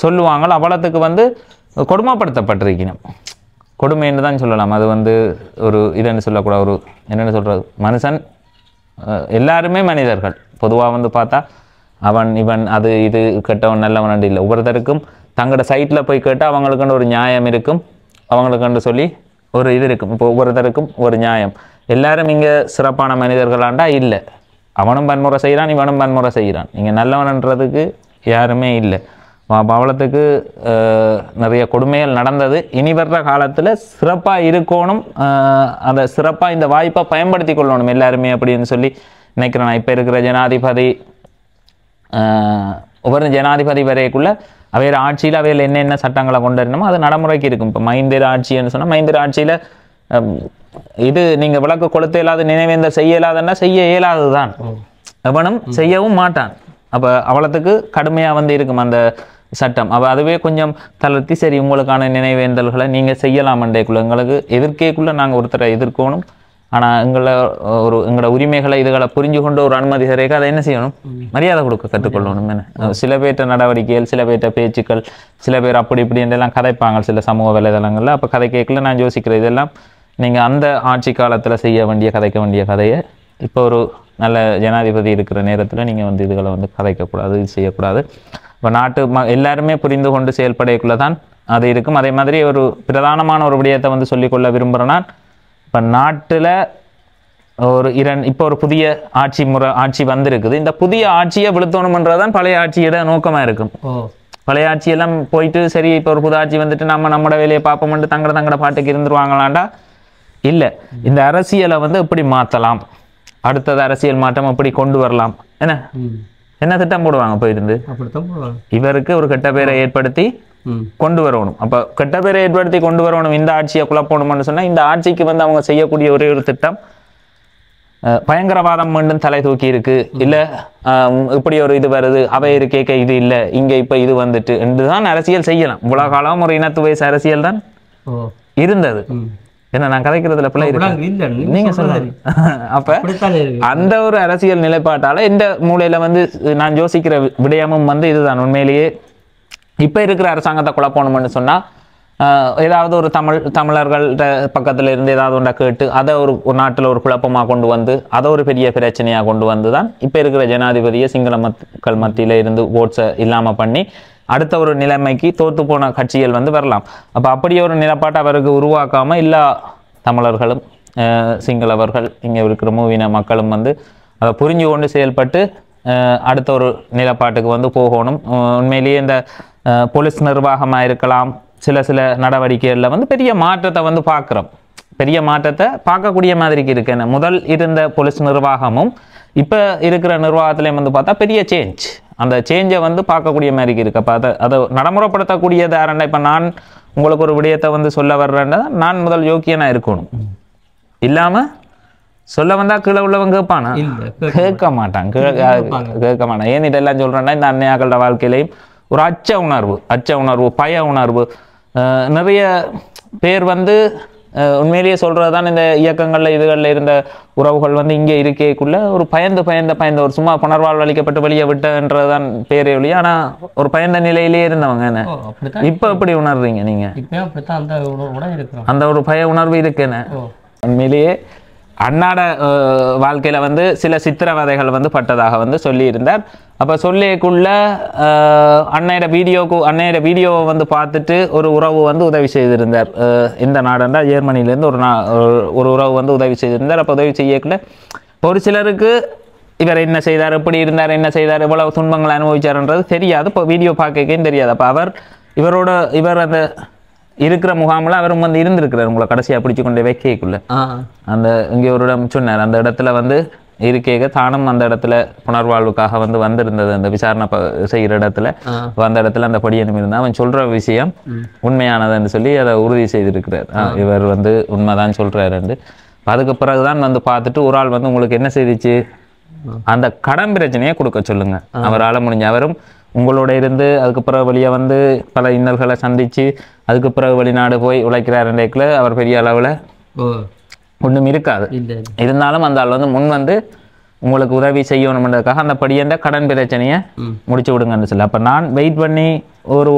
சொல்லுவாங்க, அவலத்துக்கு கொடுமைப்படுத்தப்பட்டிருக்கணும். கொடுமைன்னு தான் சொல்லலாம். அது ஒரு இதுன்னு சொல்லக்கூடாது, ஒரு என்னென்னு சொல்கிறது, மனுஷன் எல்லாருமே மனிதர்கள். பொதுவாக பார்த்தா அவன் இவன் அது இது கெட்டவன் நல்லவன் இல்லை. ஒவ்வொருத்தருக்கும் தங்களோட சைட்டில் போய் கேட்டால் அவங்களுக்குன்னு ஒரு நியாயம் இருக்கும், அவங்களுக்குன்னு சொல்லி ஒரு இது இருக்கும். இப்போ ஒவ்வொருத்தருக்கும் ஒரு நியாயம். எல்லாரும் இங்கே சிறப்பான மனிதர்களாண்டா இல்லை. அவனும் வன்முறை செய்கிறான், இவனும் வன்முறை செய்கிறான். இங்கே நல்லவன்ன்றதுக்கு யாருமே இல்லை. பவளத்துக்கு நிறைய கொடுமைகள் நடந்தது. இனி வர்ற காலத்தில் சிறப்பாக இருக்கணும், அதை சிறப்பாக இந்த வாய்ப்பை பயன்படுத்தி கொள்ளணும் எல்லாருமே அப்படின்னு சொல்லி நினைக்கிறேன். நான் இப்போ இருக்கிற ஜனாதிபதி ஒவ்வொரு ஜனாதிபதி வரைக்குள்ள அவையோட ஆட்சியில் அவையில் என்னென்ன சட்டங்களை கொண்டு வரணுமோ அது நடைமுறைக்கு இருக்கும். இப்போ மைந்தர் ஆட்சின்னு சொன்னால் மைந்தர் ஆட்சியில் இது நீங்கள் விளக்கு கொளுத்த இயலாது, நினைவேந்தர் செய்ய இயலாதுன்னா செய்ய இயலாது தான், எவனும் செய்யவும் மாட்டான். அப்போ அவளத்துக்கு கடுமையாக இருக்கும் அந்த சட்டம். அப்போ அதுவே கொஞ்சம் தளர்த்தி சரி உங்களுக்கான நினைவேந்தல்களை நீங்கள் செய்யலாமண்டேக்குள்ள எங்களுக்கு எதிர்க்கேக்குள்ளே நாங்கள் ஒருத்தரை எதிர்க்கணும். ஆனால் எங்களோட உரிமைகளை இதுகளை புரிஞ்சு கொண்டு ஒரு அனுமதி தரேக்க அதை என்ன செய்யணும், மரியாதை கொடுக்க கற்றுக்கொள்ளணும். என்ன சில பேர்ட்ட நடவடிக்கைகள், சில பேர்ட்ட பேச்சுக்கள், சில பேர் அப்படி இப்படி என்றெல்லாம் கதைப்பாங்க சில சமூக வலைதளங்களில். அப்போ கதை கேட்கல நான் யோசிக்கிறேன், இதெல்லாம் நீங்கள் அந்த ஆட்சி காலத்தில் செய்ய வேண்டிய கதைக்க வேண்டிய கதையை இப்போ ஒரு நல்ல ஜனாதிபதி இருக்கிற நேரத்தில் நீங்கள் இதுகளை கதைக்கக்கூடாது, இது செய்யக்கூடாது. இப்போ நாட்டு எல்லாருமே புரிந்து கொண்டு செயல்படையக்குள்ளே தான் அது இருக்கும். அதே மாதிரி ஒரு பிரதானமான ஒரு விடயத்தை சொல்லிக்கொள்ள விரும்புகிறேன்னா, இப்போ நாட்டில் இப்போ ஒரு புதிய ஆட்சி வந்திருக்குது. இந்த புதிய ஆட்சியை விழுத்தணுமன்றதான் பழைய ஆட்சியோட நோக்கமாக இருக்கும். பழைய ஆட்சியெல்லாம் போயிட்டு சரி இப்போ ஒரு புது ஆட்சி வந்துட்டு நம்மளோட வேலையை பார்ப்போம்ட்டு தங்கட பாட்டுக்கு இருந்துருவாங்களாண்டா இல்லை. இந்த அரசியலை எப்படி மாற்றலாம், அடுத்தது அரசியல் மாற்றம் எப்படி கொண்டு வரலாம், என்ன திட்டம் போடுவாங்க போயிருந்து இவருக்கு ஒரு கெட்ட பேரை ஏற்படுத்தி கொண்டு வரணும். அப்போ கெட்ட பேரை ஏற்படுத்தி கொண்டு வரணும், இந்த ஆட்சியை குழப்பணும்னு சொன்னால் இந்த ஆட்சிக்கு அவங்க செய்யக்கூடிய ஒரே ஒரு திட்டம் பயங்கரவாதம் மீண்டும் தலை தூக்கி இருக்கு, இல்லை இப்படி ஒரு இது வருது, அவை இருக்கேக்க இது இல்லை, இங்கே இப்போ இது வந்துட்டு என்றுதான் அரசியல் செய்யலாம். இவ்வளோ காலம் ஒரு இனத்து வயசு அரசியல் தான் இருந்தது. என்ன நான் கதைக்கிறதுல பிள்ளை இருக்கு நீங்க சொல்லுங்க. அப்ப அந்த ஒரு அரசியல் நிலைப்பாட்டால இந்த மூலையில நான் யோசிக்கிற விடயமும் இதுதான். உண்மையிலேயே இப்ப இருக்கிற அரசாங்கத்தை குழப்பணும்னு சொன்னா ஏதாவது ஒரு தமிழர்கள் பக்கத்துல இருந்து ஏதாவது ஒன்றை கேட்டு அதை ஒரு நாட்டில் ஒரு குழப்பமாக கொண்டு அதை ஒரு பெரிய பிரச்சனையாக கொண்டு தான் இப்போ இருக்கிற ஜனாதிபதியை சிங்கள மக்கள் மத்தியில இருந்து ஓட்ஸை இல்லாமல் பண்ணி அடுத்த ஒரு நிலைமைக்கு தோற்று போன கட்சிகள் வரலாம். அப்போ அப்படியே ஒரு நிலப்பாட்டை அவருக்கு உருவாக்காம எல்லா தமிழர்களும் சிங்களவர்கள் இங்கே இருக்கிற மூவின மக்களும் அதை புரிஞ்சு கொண்டு செயல்பட்டு அடுத்த ஒரு நிலப்பாட்டுக்கு போகணும். உண்மையிலேயே இந்த போலீஸ் நிர்வாகமாக இருக்கலாம், சில நடவடிக்கைகளில் பெரிய மாற்றத்தை பார்க்குறோம். பெரிய மாற்றத்தை பார்க்கக்கூடிய மாதிரிக்கு இருக்கு. முதல் இருந்த போலீஸ் நிர்வாகமும் இப்போ இருக்கிற நிர்வாகத்திலையும் பார்த்தா பெரிய சேஞ்ச். அந்த சேஞ்சை பார்க்கக்கூடிய மாதிரி இருக்கு. அப்போ அதை நடைமுறைப்படுத்தக்கூடியது யாரண்டா, இப்போ நான் உங்களுக்கு ஒரு விடயத்தை சொல்ல வர்றேன்னா நான் முதல் யோக்கியனாக இருக்கணும். இல்லாமல் சொல்ல வந்தால் கீழே உள்ளவங்க கேட்பானா, கேட்க மாட்டான். ஏன் இதெல்லாம் சொல்கிறேன்னா இந்த அன்னையாக்களோட வாழ்க்கையிலையும் ஒரு அச்ச உணர்வு, பய உணர்வு நிறைய பேர் உண்மையிலேயே சொல்கிறது தான். இந்த இயக்கங்களில் இதுகளில் இருந்த உறவுகள் இங்கே இருக்கைக்குள்ள ஒரு பயந்த ஒரு சும்மா புனர்வாழ்வு அளிக்கப்பட்டு வெளியே விட்டன்றது தான் பேரே ஒழிய, ஆனால் ஒரு பயந்த நிலையிலே இருந்தவங்க. என்ன இப்போ எப்படி உணர்றீங்க நீங்கள்? அந்த ஒரு பய உணர்வு இருக்குன்னு உண்மையிலேயே அன்னாட வாழ்க்கையில் வந்து சில சித்திரவதைகள் வந்து பட்டதாக வந்து சொல்லியிருந்தார். அப்போ சொல்லிக்குள்ள அன்னையோட வீடியோவை வந்து பார்த்துட்டு ஒரு உறவு வந்து உதவி செய்திருந்தார். இந்த நாடுண்டா ஜெர்மனிலேருந்து ஒரு உறவு வந்து உதவி செய்திருந்தார். அப்போ உதவி செய்யக்குள்ள ஒரு சிலருக்கு இவர் என்ன செய்தார், எப்படி இருந்தார், என்ன செய்தார், இவ்வளவு துன்பங்களை அனுபவிச்சார்ன்றது தெரியாது. இப்போ வீடியோ பார்க்கன்னு தெரியாது. அப்போ இவர் அந்த இருக்கிற முகாமில் அவரும் வந்து இருந்திருக்கிறார். உங்களை கடைசியாக பிடிச்சி கொண்டு வைக்கக்குள்ள அந்த இங்கே ஒரு இடம் சொன்னார். அந்த இடத்துல வந்து இருக்கேக தானும் அந்த இடத்துல புனர்வாழ்வுக்காக வந்து வந்திருந்தது. அந்த விசாரணை செய்கிற இடத்துல அந்த இடத்துல அந்த படியனும் இருந்தால் அவன் சொல்ற விஷயம் உண்மையானதுன்னு சொல்லி அதை உறுதி செய்திருக்கிறார். இவர் வந்து உண்மைதான் சொல்றாருண்டு. அதுக்கு பிறகுதான் வந்து பார்த்துட்டு ஒரு ஆள் வந்து உங்களுக்கு என்ன செய்திச்சு, அந்த கடன் பிரச்சனையை கொடுக்க சொல்லுங்க. அவரால் முடிஞ்ச அவரும் உங்களோட இருந்து அதுக்கு பிறகு வெளியே வந்து பல இன்னல்களை சந்திச்சு அதுக்கு பிறகு வெளிநாடு போய் உழைக்கிறாருக்குள்ள அவர் பெரிய அளவில் ஒன்றும் இருக்காது. இருந்தாலும் அந்த ஆள் வந்து முன் வந்து உங்களுக்கு உதவி செய்யணும்ன்றதுக்காக அந்த படியேண்ட கடன் பிரச்சனையை முடிச்சு விடுங்கன்னு சொல்லி. அப்போ நான் வெயிட் பண்ணி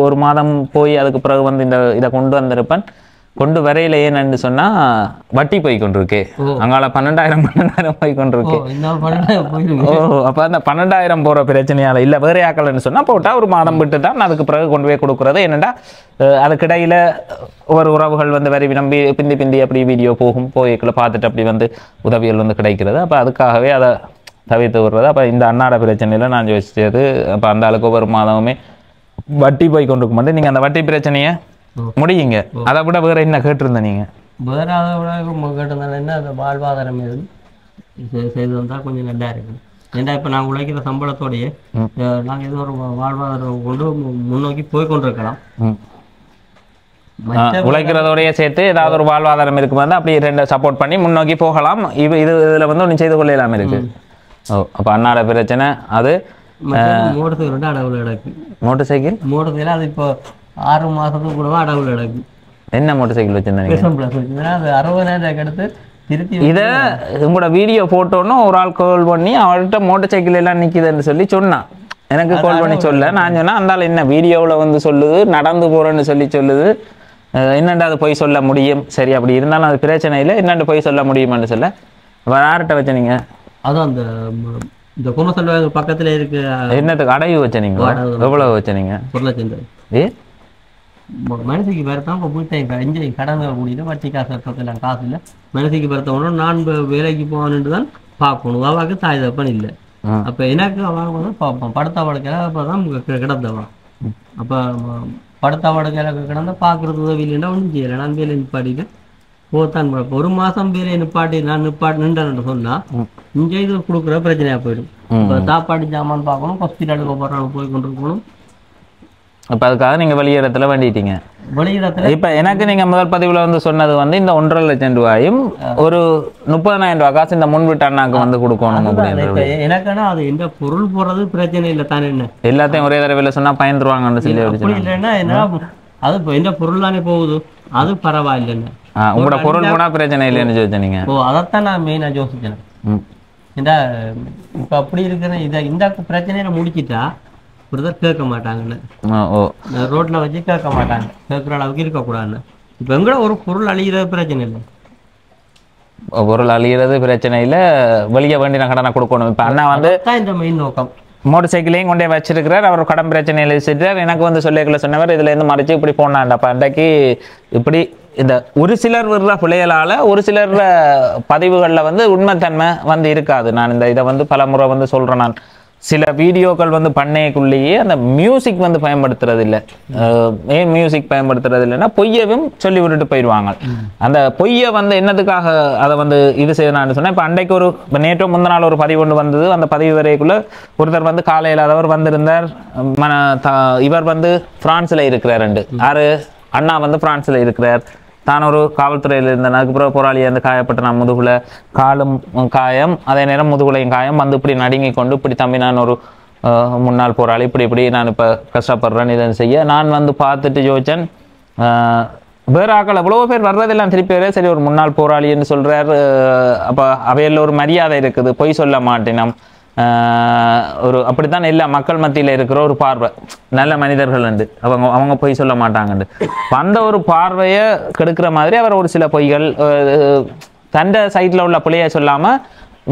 ஒரு மாதம் போய் அதுக்கு பிறகு வந்து இதை கொண்டு வந்திருப்பேன். கொண்டு வரையில ஏன்னு சொன்னா வட்டி போய் கொண்டிருக்கு. அங்கால 12,000 போய் கொண்டிருக்கு. அப்ப அந்த 12,000 போற பிரச்சனையால இல்ல வேற ஆக்கலன்னு சொன்னா போட்டா ஒரு மாதம் விட்டு தான் அதுக்கு பிறகு கொண்டு போய் கொடுக்குறது. என்னடா அதுக்கிடையில ஒரு உறவுகள் வந்து வரி நம்பி பிந்தி அப்படி வீடியோ போய்க்குள்ள பார்த்துட்டு அப்படி வந்து உதவிகள் வந்து கிடைக்கிறது. அப்ப அதுக்காகவே அதை தவிர்த்து விடுறது. அப்ப இந்த அன்னாட பிரச்சனையில நான் யோசிச்சது, அப்ப அந்த அளவுக்கு ஒவ்வொரு மாதமுமே வட்டி போய் கொண்டிருக்க மாட்டேன். நீங்க அந்த வட்டி பிரச்சனையை முடியுங்க. அதை விட வேற என்ன கேட்டிருந்த நீங்க? வேற அதை விட கேட்டிருந்தாலும் என்ன, அந்த வாழ்வாதாரம் செய்து வந்தால் கொஞ்சம் நல்லா இருக்கும். ஏன்னா இப்போ நாங்கள் உழைக்கிற சம்பளத்தோடையே நாங்கள் ஏதோ ஒரு வாழ்வாதாரம் கொண்டு முன்னோக்கி போய் கொண்டிருக்கலாம். உழைக்கிறதோடய சேர்த்து ஏதாவது ஒரு வாழ்வாதாரம் இருக்கும் வந்து அப்படி ரெண்டு சப்போர்ட் பண்ணி முன்னோக்கி போகலாம். இதுல வந்து ஒன்றும் செய்து கொள்ளலாம இருக்கு. அப்போ அன்னாட பிரச்சனை அது மோட்டர் சைக்கிள் அடவுல கிடக்கு. மோட்டர் சைக்கிள் அது இப்போ 6 மாசத்துக்கு கூட அடவுல கிடக்கு. என்ன மோட்டர் சைக்கிள் வச்சிருந்தீங்க? அது 60,000 எடுத்து திருத்தி இதை உங்களோட வீடியோ போட்டோன்னு ஒரு ஆள் கால் பண்ணி அவர்கிட்ட மோட்டர் சைக்கிள் எல்லாம் நிற்கிதுன்னு சொல்லி சொன்னான். எனக்கு கால் பண்ணி சொல்ல நான் சொன்னேன் அந்த ஆள் என்ன வீடியோவில் வந்து சொல்லுது நடந்து போகிறேன்னு சொல்லி சொல்லுது, என்னென்ன அது போய் சொல்ல முடியும். சரி அப்படி இருந்தாலும் அது பிரச்சனை இல்லை, என்னென்ன போய் சொல்ல முடியுமான்னு சொல்ல. யார்கிட்ட வச்ச நீங்க? அதான் அந்த இந்த குமசல் பக்கத்துல இருக்கு. என்னத்துக்கு அடைவு வச்ச நீங்க? எவ்வளவு வச்ச நீங்க? 1,00,000. மனசுக்கு பெருத்தான் இப்போ போயிட்டேன் கடன் கூடிட்டு வட்டி காசு காசு இல்லை. மனசுக்கு பெருத்தவனோ நான் வேலைக்கு போவான்னு தான் பார்க்கணும். அவாவுக்கு தாய் தப்பன் இல்லை. அப்போ எனக்கு அவங்க வந்து பார்ப்போம் படுத்த வடக்கையில அப்போ தான் கிடந்தவன். அப்போ படுத்த வடக்கையில கிடந்த பார்க்குறது உதவி இல்லைன்னா ஒன்றும் செய்யலை. நான் வேலை நிப்பாட்டிட்டு போத்தான் பார்ப்பேன். ஒரு மாதம் வேலையை நிப்பாட்டி நான் நின்றேன்னு சொன்னா இங்கே இது கொடுக்குற பிரச்சனையாக போயிடும். இப்போ சாப்பாடு ஜாமான் பார்க்கணும், ஹாஸ்பிட்டலுக்கு போடுறாங்க போய் கொண்டு இருக்கணும். அப்போ அதுக்காக நீங்கள் வெளியிடத்துல வேண்டிட்டீங்க. வெளியிடத்துல இப்போ எனக்கு நீங்கள் முதல் பதிவில் வந்து சொன்னது வந்து இந்த 1,50,000 ரூபாயும் ஒரு 30,000 ரூபா காசு இந்த முன்விட்டு அண்ணாக்கு வந்து கொடுக்கணும் அப்படின்னு. எனக்குன்னா அது எந்த பொருள் போடுறது பிரச்சனை இல்லை தானே. என்ன எல்லாத்தையும் ஒரே தடவையில் சொன்னால் பயந்துருவாங்கன்னு சொல்லி இல்லைன்னா என்ன அது இப்போ எந்த பொருள் தானே போகுது அது பரவாயில்லைன்னு. உங்களோட பொருள் போனால் பிரச்சனை இல்லைன்னு யோசிச்சீங்க. அதைத்தான் நான் மெயினாக யோசிச்சேன். ஏண்டா இப்போ அப்படி இருக்கிற இந்த பிரச்சனையை முடிச்சிட்டா கேட்க மாட்டாங்கன்னு ரோட்ல வச்சு கேட்க மாட்டாங்க. கேட்குற அளவுக்கு இருக்கக்கூடாதுன்னு. இப்போ எங்கூட ஒரு பொருள் அழிகிறது பிரச்சனை இல்லை. பொருள் அழிகிறது பிரச்சனை இல்லை, வெளியே வேண்டின கடனை கொடுக்கணும். இப்போ அண்ணா வந்து இந்த மெயின் நோக்கம் மோட்டர் சைக்கிளையும் கொண்டே வச்சிருக்கிறார். அவர் கடன் பிரச்சனையில் வச்சுட்டார். எனக்கு வந்து சொல்லிக்கல சொன்னவர் இதுல இருந்து மறைச்சு இப்படி போனாண்டா. அப்போ அன்றைக்கு இப்படி இந்த ஒரு சிலர் வர்ற பிள்ளைகளால் ஒரு சிலர் பதிவுகளில் வந்து உண்மைத்தன்மை வந்து இருக்காது. நான் இதை வந்து பல முறை வந்து சொல்கிறேன். நான் சில வீடியோக்கள் வந்து பண்ணைக்குள்ளேயே அந்த மியூசிக் வந்து பயன்படுத்துறது இல்லை. ஏன் மியூசிக் பயன்படுத்துறது இல்லைன்னா பொய்யவும் சொல்லி விட்டுட்டு போயிடுவாங்க. அந்த பொய்யை வந்து என்னத்துக்காக அதை வந்து இது செய்யணும்னு சொன்னால், இப்போ அன்றைக்கு நேற்று முந்தின நாள் ஒரு பதிவு ஒன்று வந்தது. அந்த பதிவு வரைக்குள்ள ஒருத்தர் வந்து காலையில் அதவர் வந்திருந்தார். இவர் வந்து பிரான்ஸில் இருக்கிறார். யாரு அண்ணா வந்து பிரான்ஸில் இருக்கிறார். தான் ஒரு காவல்துறையில் இருந்தேன். அதுக்கப்புறம் போராளியாக இருந்து காயப்பட்ட நான் முதுகுல காலும் காயம், அதே நேரம் முதுகுலையும் காயம் வந்து இப்படி நடுங்கி கொண்டு இப்படி தம்பி நான் ஒரு முன்னாள் போராளி இப்படி நான் இப்போ கஷ்டப்படுறேன் இதை செய்ய நான் வந்து பார்த்துட்டு யோசிச்சேன். வேற ஆக்கள் எவ்வளவோ பேர் வர்றதெல்லாம் திருப்பி வரே சரி ஒரு முன்னாள் போராளின்னு சொல்கிறார். அப்போ அவையில் ஒரு மரியாதை இருக்குது, பொய் சொல்ல மாட்டேனம். ஒரு அப்படித்தான் எல்லா மக்கள் மத்தியில் இருக்கிற ஒரு பார்வை, நல்ல மனிதர்கள் உண்டு, அவங்க பொய் சொல்ல மாட்டாங்கண்டு. அந்த ஒரு பார்வையை கெடுக்கிற மாதிரி அவர் ஒரு சில பொய்கள் தண்ட சைட்டில் உள்ள பிள்ளையை சொல்லாமல்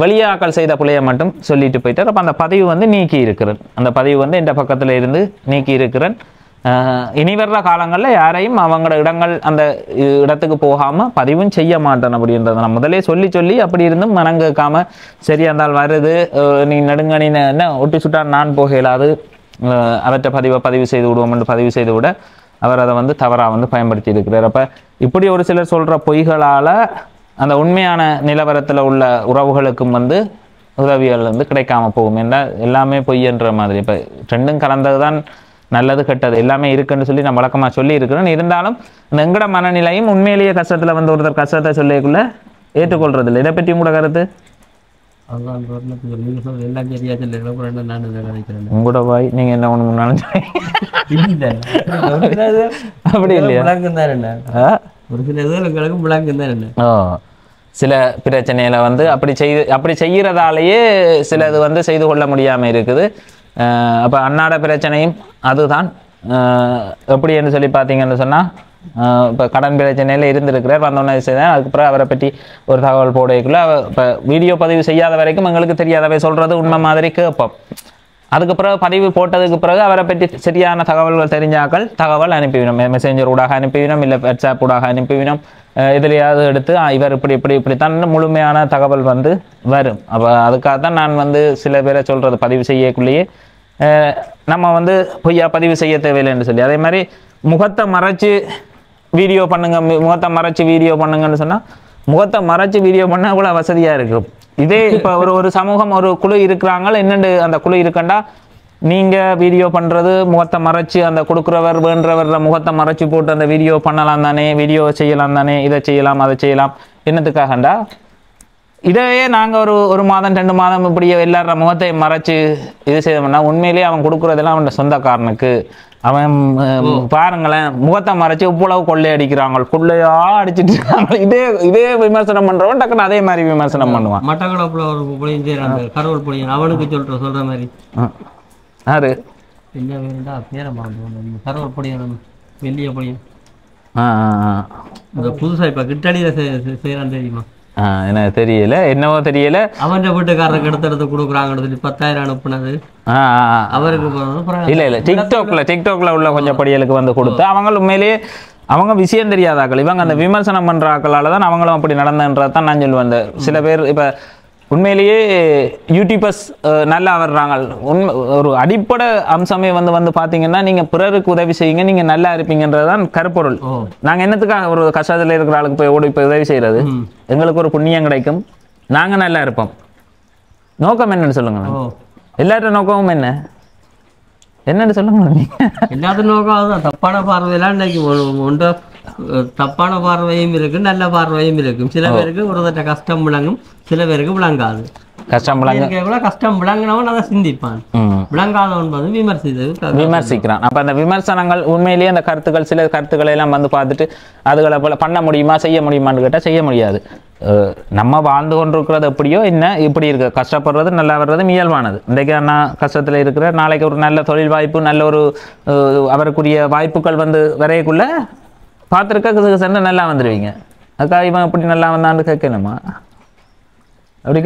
வெளியாக்கள் செய்த பிள்ளையை மட்டும் சொல்லிட்டு போயிட்டார். அப்போ அந்த பதிவு வந்து நீக்கி இருக்கிறேன். அந்த பதிவு வந்து எந்த பக்கத்தில் இருந்து நீக்கி இருக்கிறேன். இனி வர்ற காலங்களில் யாரையும் அவங்களோட இடங்கள் அந்த இடத்துக்கு போகாமல் பதிவும் செய்ய மாட்டேன் அப்படின்றத நான் முதலே சொல்லி அப்படி இருந்தும் மனங்கேக்காமல் சரி இருந்தால் வருது நீ நெடுங்கணி என்ன ஒட்டி சுட்டான் நான் போகலாது அவற்றை பதிவு செய்து விடுவோம் என்று பதிவு செய்து விட அவர் அதை வந்து தவறாக வந்து பயன்படுத்தி இருக்கிறார். அப்போ இப்படி ஒரு சிலர் சொல்கிற பொய்களால் அந்த உண்மையான நிலவரத்தில் உள்ள உறவுகளுக்கும் வந்து உதவிகள் வந்து கிடைக்காம போகும். ஏன்னா எல்லாமே பொய்யன்ற மாதிரி இப்போ ரெண்டும் கலந்தது தான் நல்லது கெட்டது எல்லாமே இருக்குன்னு சொல்லி நான் வழக்கமாக சொல்லி இருக்கிறேன். இருந்தாலும் இந்த எங்கட மனநிலையும் உண்மையிலேயே கஷ்டத்தில் வந்து ஒருத்தர் கஷ்டத்தை சொல்லிக்குள்ள ஏற்றுக்கொள்றது இல்லை. இதை பற்றி உங்களோட கருத்து? உங்களோட வாய் நீங்க என்ன ஒண்ணு முன்னாலும் அப்படி இல்லையா? ஒரு சில இதுகளுக்கு முழங்கு தான் என்ன சில பிரச்சனையில வந்து அப்படி செய்யறதாலேயே சிலது வந்து செய்து கொள்ள முடியாம இருக்குது. அப்போ அன்னாட பிரச்சனையும் அதுதான். எப்படி என்று சொல்லி பார்த்தீங்கன்னு சொன்னால் இப்போ கடன் பிரச்சனையில் இருந்திருக்கிறார் வந்தோன்னே செய்தால் அதுக்கப்புறம் அவரை பற்றி ஒரு தகவல் போடக்குள்ள இப்போ வீடியோ பதிவு செய்யாத வரைக்கும் எங்களுக்கு தெரியாதவை சொல்கிறது உண்மை மாதிரி கேட்போம். அதுக்கு பிறகு பதிவு போட்டதுக்கு பிறகு அவரை பற்றி சரியான தகவல்கள் தெரிஞ்சாக்கள் தகவல் அனுப்பிவிடும். மெசேஞ்சர் ஊடாக அனுப்பிவிடும், இல்லை வாட்ஸ்அப் ஊடாக அனுப்பிவிடும். இதுலையாவது எடுத்து இவர் இப்படித்தான் முழுமையான தகவல் வந்து வரும். அப்போ அதுக்காக தான் நான் வந்து சில பேரை சொல்கிறது பதிவு செய்யக்குள்ளேயே நம்ம வந்து பொய்யா பதிவு செய்ய தேவையில்லைன்னு சொல்லி. அதே மாதிரி முகத்தை மறைச்சி வீடியோ பண்ணுங்க, முகத்தை மறைச்சி வீடியோ பண்ணுங்கன்னு சொன்னால் முகத்தை மறைச்சி வீடியோ பண்ணால் கூட வசதியாக இருக்கும். இதே இப்போ ஒரு சமூகம் ஒரு குழு இருக்கிறாங்க, என்னென்று அந்த குழு இருக்கண்டா நீங்கள் வீடியோ பண்ணுறது முகத்தை மறைச்சி அந்த கொடுக்குறவர் வேண்டவர் முகத்தை மறைச்சி போட்டு அந்த வீடியோ பண்ணலாம் தானே, வீடியோ செய்யலாம் தானே, இதை செய்யலாம் அதை செய்யலாம். என்னத்துக்காகண்டா இதையே நாங்கள் ஒரு மாதம் 2 மாதம் இப்படி எல்லார முகத்தையும் மறைச்சி இது செய்தோம்னா உண்மையிலேயே அவன் கொடுக்குறதெல்லாம் அவனோட சொந்தக்காரனுக்கு. அவன் பாருங்களேன் முகத்தை மறைச்சி இவ்வளவு கொள்ளை அடிக்கிறாங்க, கொள்ளையா அடிச்சுட்டு இருக்காங்க. இதே விமர்சனம் பண்றவன் டக்குன்னு அதே மாதிரி விமர்சனம் பண்ணுவான். மட்டக்களப்புல ஒரு புளியும் செய்யறாங்க, கடவுள் புளியும் அவனுக்கு சொல்ற மாதிரி யாரு என்ன வேண்டா பேரமா கடவுள் புளியும் வெள்ளிய புளியும் புதுசா இப்ப கிட்டடியில செய்யறான் தெரியுமா? எனக்கு தெரியல, என்னவோ தெரியல. அவன் வீட்டுக்காரருக்கு எடுத்து கொடுக்குறாங்க 10,000 அனுப்புனது அவருக்கு. இல்ல டிக்டாக்ல உள்ள கொஞ்சம் படிகளுக்கு வந்து கொடுத்து அவங்க உண்மையிலேயே அவங்க விஷயம் தெரியாதாக்கள். இவங்க அந்த விமர்சனம் பண்ற ஆக்களால தான் அவங்களும் அப்படி நடந்ததுன்றது தான் நான் சொல்லுவேன். சில பேர் இப்ப உண்மையிலேயே யூடியூபர்ஸ் நல்லா வர்றாங்க. ஒரு அடிப்படை அம்சமே வந்து பார்த்தீங்கன்னா நீங்கள் பிறருக்கு உதவி செய்யுங்க, நீங்கள் நல்லா இருப்பீங்கன்றது தான் கருப்பொருள். நாங்கள் என்னத்துக்காக ஒரு கஷ்டத்தில் இருக்கிற ஆளுக்கு போய் இப்போ உதவி செய்கிறது? எங்களுக்கு ஒரு புண்ணியம் கிடைக்கும், நாங்கள் நல்லா இருப்போம். நோக்கம் என்னன்னு சொல்லுங்க. எல்லாரோட நோக்கமும் என்னன்னு சொல்லுங்க. எல்லாத்த நோக்கம் அதுதான். தப்பான பார்வையெல்லாம் இன்னைக்கு ஒன்று தப்பான பார்வையும் இருக்கு, நல்ல பார்வையும் இருக்கும். சில பேருக்கு ஒரு கஷ்டம் விளங்கும், சில பேருக்கு விளங்காது. கஷ்டம் விளங்கினவன் அதை சிந்திப்பான், விளங்காதவன் வந்து விமர்சிக்கிறான். அப்ப அந்த விமர்சனங்கள் உண்மையிலேயே அந்த கருத்துக்கள் சில கருத்துக்களை எல்லாம் வந்து பார்த்துட்டு அதுகளை போல பண்ண முடியுமா செய்ய முடியுமான்னு கேட்டால் செய்ய முடியாது. நம்ம வாழ்ந்து கொண்டிருக்கிறது எப்படியோ என்ன இப்படி இருக்கு, கஷ்டப்படுறது நல்லா வர்றது இயல்பானது. இன்றைக்கு நான் கஷ்டத்தில் இருக்கிற நாளைக்கு ஒரு நல்ல தொழில் வாய்ப்பு நல்ல ஒரு அவருக்குரிய வாய்ப்புகள் வந்து வரையக்குள்ள பார்த்துருக்க சென்று நல்லா வந்துடுவீங்க. அதுக்காக இவன் எப்படி நல்லா வந்தான்னு கேட்கணுமா? அப்படி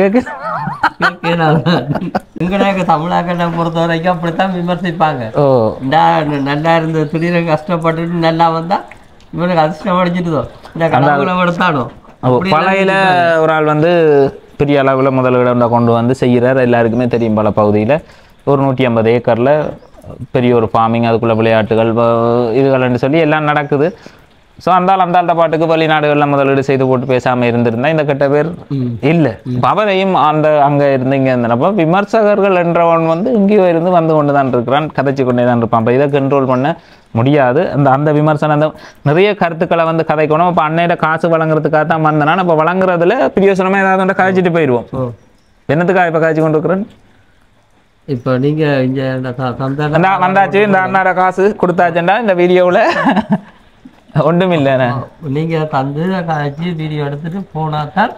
தமிழாக்க பொறுத்த வரைக்கும் அப்படித்தான் விமர்சிப்பாங்க. நல்லா இருந்து திடீர்னு கஷ்டப்பட்டுட்டு நல்லா வந்தா இவனுக்கு அதிர்ஷ்டம் அடிச்சிட்டுதோ இந்த கடவுளை எடுத்தானோ. பழையில ஒரு ஆள் வந்து பெரிய அளவில் முதலீடு கொண்டு வந்து செய்கிறார். எல்லாருக்குமே தெரியும். பல பகுதியில் ஒரு 150 ஏக்கரில் பெரிய ஒரு ஃபார்மிங், அதுக்குள்ள விளையாட்டுகள் இதுகள்னு சொல்லி எல்லாம் நடக்குது. ஸோ அந்த பாட்டுக்கு வெளிநாடுகளில் முதலீடு செய்து போட்டு பேசாமல் இருந்திருந்தா இந்த கெட்ட பேர் இல்லை. அவரையும் அங்கே இருந்து இங்கே இருந்தப்போ விமர்சகர்கள் என்றவன் வந்து இங்கேயோ இருந்து வந்து கொண்டு தான் இருக்கிறான், கதைச்சு கொண்டே தான் இருப்பான். இப்போ இதை கண்ட்ரோல் பண்ண முடியாது. அந்த விமர்சனம் அந்த நிறைய கருத்துக்களை வந்து கதைக்கணும். இப்போ அன்னையிட காசு வழங்குறதுக்காக தான் வந்தனா இப்போ வழங்குறதுல பிரியோசனமாக ஏதாவது கதைச்சிட்டு போயிடுவோம். என்னத்துக்காக இப்போ கதைச்சு கொண்டு இருக்கிறேன்? இப்போ நீங்கள் இங்கே வந்தாச்சு, இந்த அண்ணாட காசு கொடுத்தாச்சுண்டா இந்த வீடியோவில் ஒன்றும் இல்லைண்ணே. நீங்க தந்து காய்ச்சி வீடியோ எடுத்துட்டு போனா தான்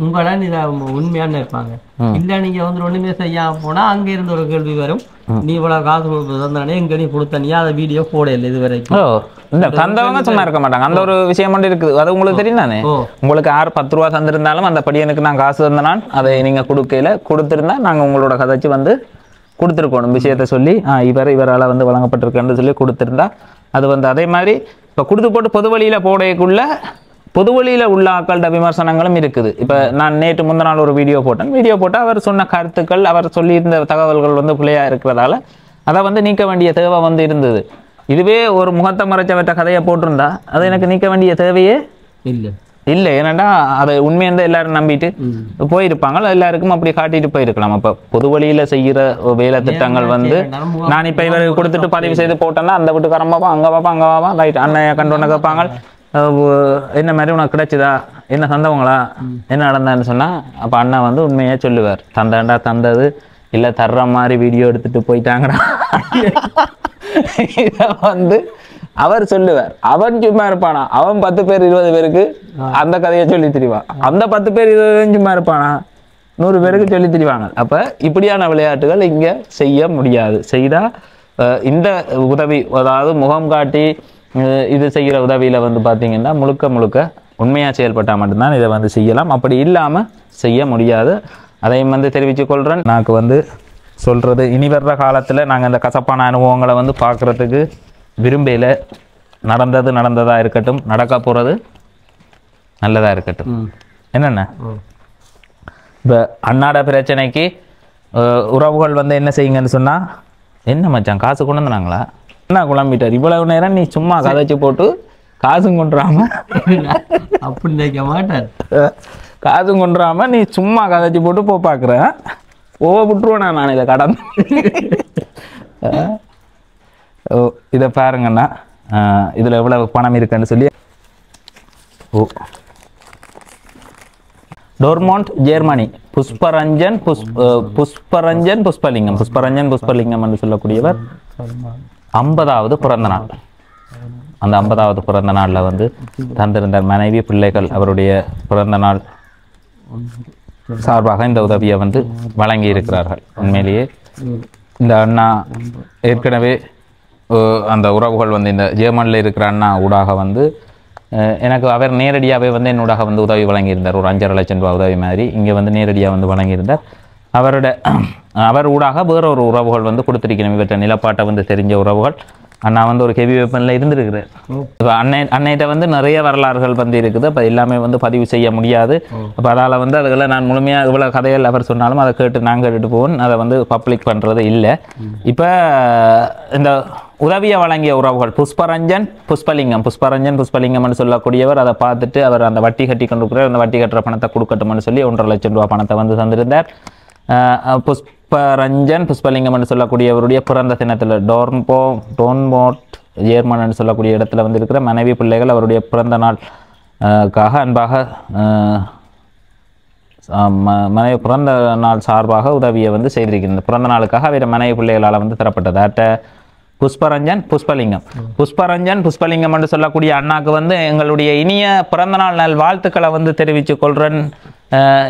உங்களை இதை உண்மையான இருப்பாங்க. இல்ல நீங்க வந்து ஒண்ணுமே செய்யாம போனா அங்க இருந்து ஒரு கேள்வி வரும், நீ இவ்வளவு காசு கொடுத்தானே எங்க நீ கொடுத்தனியா அதை வீடியோ போட இல்லை இது வரைக்கும். இல்ல தந்தவங்க சும்மா இருக்க மாட்டாங்க. அந்த ஒரு விஷயம் மட்டும் இருக்குது, அது உங்களுக்கு தெரியும் தானே. உங்களுக்கு 10 ரூபா தந்திருந்தாலும் அந்த படியனுக்கு நான் காசு தந்தனால் அதை நீங்க கொடுக்கல, கொடுத்திருந்தா நாங்க உங்களோட கதைச்சு வந்து கொடுத்துருக்கணும் விஷயத்த சொல்லி இவரால் வந்து வழங்கப்பட்டிருக்கேன்னு சொல்லி கொடுத்துருந்தா அது வந்து அதே மாதிரி இப்போ கொடுத்து போட்டு பொது வழியில் போடக்குள்ள பொது வழியில் உள்ள ஆக்கள்கிட்ட விமர்சனங்களும் இருக்குது. இப்போ நான் நேற்று முந்தின நாள் ஒரு வீடியோ போட்டு அவர் சொன்ன கருத்துக்கள் அவர் சொல்லியிருந்த தகவல்கள் வந்து பிள்ளையா இருக்கிறதால அதை வந்து நீக்க வேண்டிய தேவை வந்து இருந்தது. இதுவே ஒரு முகத்தை மறைச்சவற்ற கதையை போட்டிருந்தா அதை எனக்கு நீக்க வேண்டிய தேவையே இல்லை. ஏன்னாண்டா அதை உண்மையாக எல்லாரும் நம்பிட்டு போயிருப்பாங்க, எல்லாருக்கும் அப்படி காட்டிட்டு போயிருக்கலாம். அப்போ பொது வழியில் செய்கிற வேலை திட்டங்கள் வந்து நான் இப்போ இவருக்கு கொடுத்துட்டு பதிவு செய்து போட்டேன்னா அந்த வீட்டுக்காரன் பார்ப்பான், அங்கே பார்ப்பான் ரைட் அண்ணையை கண்டு ஒன்று கேட்பாங்க, என்ன மாதிரி உனக்கு கிடைச்சதா, என்ன தந்தவங்களா, என்ன நடந்தான்னு சொன்னால் அப்போ அண்ணன் வந்து உண்மையாக சொல்லுவார், தந்தாண்டா தந்தது இல்லை தர்ற மாதிரி வீடியோ எடுத்துட்டு போயிட்டாங்கடா. இதை வந்து அவர் சொல்லுவார். அவன் சும்மா இருப்பானா, அவன் 10 பேர் 20 பேருக்கு அந்த கதையை சொல்லி திரிவான். அந்த 10 பேர் 20 பேரும் சும்மா இருப்பானா 100 பேருக்கு சொல்லி திரிவாங்க. அப்ப இப்படியான விளையாட்டுகள் இங்க செய்ய முடியாது. செய்தா இந்த உதவி, அதாவது முகம் காட்டி இது செய்கிற உதவியில வந்து பாத்தீங்கன்னா முழுக்க உண்மையா செயல்பட்டா மட்டும்தான் இதை வந்து செய்யலாம். அப்படி இல்லாம செய்ய முடியாது. அதையும் வந்து தெரிவித்துக் கொள்றேன். எனக்கு வந்து சொல்றது, இனி வர்ற காலத்துல நாங்க இந்த கசப்பான அனுபவங்களை வந்து பார்க்கறதுக்கு விரும்பையில். நடந்ததா இருக்கட்டும், நடக்க போகிறது நல்லதா இருக்கட்டும். என்னென்ன இப்போ அண்ணாட பிரச்சனைக்கு உறவுகள் வந்து என்ன செய்யுங்கன்னு சொன்னால், என்ன மச்சான் காசு கொண்டு வந்தாங்களா, என்ன குழம்பிட்டார், இவ்வளவு நேரம் நீ சும்மா கதைச்சு போட்டு காசும் கொண்டுறாம அப்படி நினைக்க மாட்டார், காசும் கொண்டுறாம நீ சும்மா கதைச்சு போட்டு போ பார்க்குற விட்டுருவேண்ணா நான் இதை கடந்து. இதை பாருங்கண்ணா, இதில் எவ்வளவு பணம் இருக்குன்னு சொல்லி. டோர்மாண்ட் ஜெர்மனி, புஷ்பரஞ்சன் புஷ்பலிங்கம் என்று சொல்லக்கூடியவர் 50வது பிறந்த நாள். அந்த 50வது பிறந்த நாளில் வந்து தந்திருந்த மனைவி பிள்ளைகள் அவருடைய பிறந்த நாள் சார்பாக இந்த உதவியை வந்து வழங்கி இருக்கிறார்கள். உண்மையிலேயே இந்த அண்ணா ஏற்கனவே அந்த உறவுகள் வந்து இந்த ஜெர்மனியில் இருக்கிற அண்ணா ஊடாக வந்து எனக்கு அவர் நேரடியாகவே வந்து என்னூடாக வந்து உதவி வழங்கியிருந்தார். ஒரு 5.5 லட்சம் ரூபா உதவி மாதிரி இங்கே வந்து நேரடியாக வந்து வழங்கியிருந்தார். அவர் ஊடாக வேற ஒரு உறவுகள் வந்து கொடுத்துருக்கணும். இவற்றை நிலப்பாட்டை வந்து தெரிஞ்ச உறவுகள். அண்ணா வந்து ஒரு ஹெவி வெப்பனில் இருந்திருக்கிறார். இப்போ அன்னைகிட்ட வந்து நிறைய வரலாறுகள் வந்து இருக்குது. அப்போ எல்லாமே வந்து பதிவு செய்ய முடியாது. அப்போ அதால் வந்து அதுகளை நான் முழுமையாக இவ்வளோ கதைகள் அவர் சொன்னாலும் அதை நான் கேட்டுட்டு போவேன். அதை வந்து பப்ளிக் பண்ணுறது இல்லை. இப்போ இந்த உதவியை வழங்கிய உறவுகள் புஷ்பரஞ்சன் புஷ்பலிங்கம்னு சொல்லக்கூடியவர் அதை பார்த்துட்டு அவர் அந்த வட்டி கட்டி கொண்டு இருக்கிறார். அந்த வட்டி கட்டுற பணத்தை கொடுக்கட்டும்னு சொல்லி 1.5 லட்சம் ரூபா பணத்தை வந்து தந்திருந்தார். புஷ்பலிங்கம்னு சொல்லக்கூடியவருடைய பிறந்த தினத்தில் டோர்ன்மோட் ஜெர்மன் சொல்லக்கூடிய இடத்துல வந்து இருக்கிற மனைவி பிள்ளைகள் அவருடைய பிறந்த நாளுக்காக அன்பாக மனைவி பிறந்த நாள் சார்பாக உதவியை வந்து செய்திருக்கிறது. பிறந்த நாளுக்காக அவர் மனைவி பிள்ளைகளால் வந்து தரப்பட்டது. அட்ட புஷ்பலிங்கம் என்று சொல்லக்கூடிய அண்ணாக்கு வந்து எங்களுடைய இனிய பிறந்தநாள் நாள் வாழ்த்துக்களை வந்து தெரிவித்துக் கொள்கிறேன்.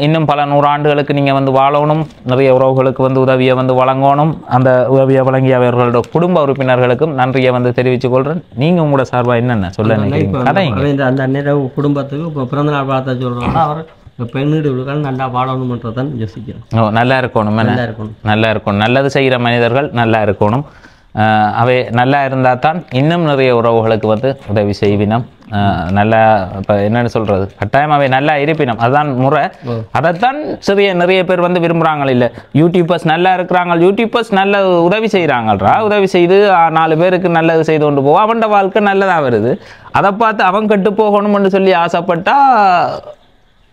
இன்னும் பல 100 ஆண்டுகளுக்கு நீங்கள் வந்து வாழணும். நிறைய உறவுகளுக்கு வந்து உதவியை வந்து வழங்கணும். அந்த உதவியை வழங்கிய அவர்களோட குடும்ப உறுப்பினர்களுக்கும் நன்றியை வந்து தெரிவித்துக் கொள்கிறேன். நீங்கள் உங்களோட சார்பாக என்னென்ன சொல்ல நினைக்கிறீங்க? அந்த அன்னைய குடும்பத்துக்கு பிறந்தநாள் வாழ்த்தை சொல்கிறோம்னா அவர் பெண்ணுகள் நல்லா வாழணும்ன்றதான் யோசிக்கிறோம். நல்லா இருக்கணும், நல்லா இருக்கணும், நல்லது செய்கிற மனிதர்கள் நல்லா இருக்கணும். அவை நல்லா இருந்தால் தான் இன்னும் நிறைய உறவுகளுக்கு வந்து உதவி செய்வினம். நல்லா இப்போ என்னென்னு சொல்கிறது, கட்டாயம் அவை நல்லா இருப்பினம், அதுதான் முறை. அதைத்தான் நிறைய பேர் வந்து விரும்புகிறாங்க. இல்லை யூடியூபர்ஸ் நல்லா இருக்கிறாங்க, யூடியூபர்ஸ் நல்ல உதவி செய்கிறாங்கள்ரா, உதவி செய்து 4 பேருக்கு நல்லது செய்து கொண்டு போவோம், அவனோட வாழ்க்கை நல்லதாக வருது. அதை பார்த்து அவன் கெட்டு போகணும்னு சொல்லி ஆசைப்பட்டா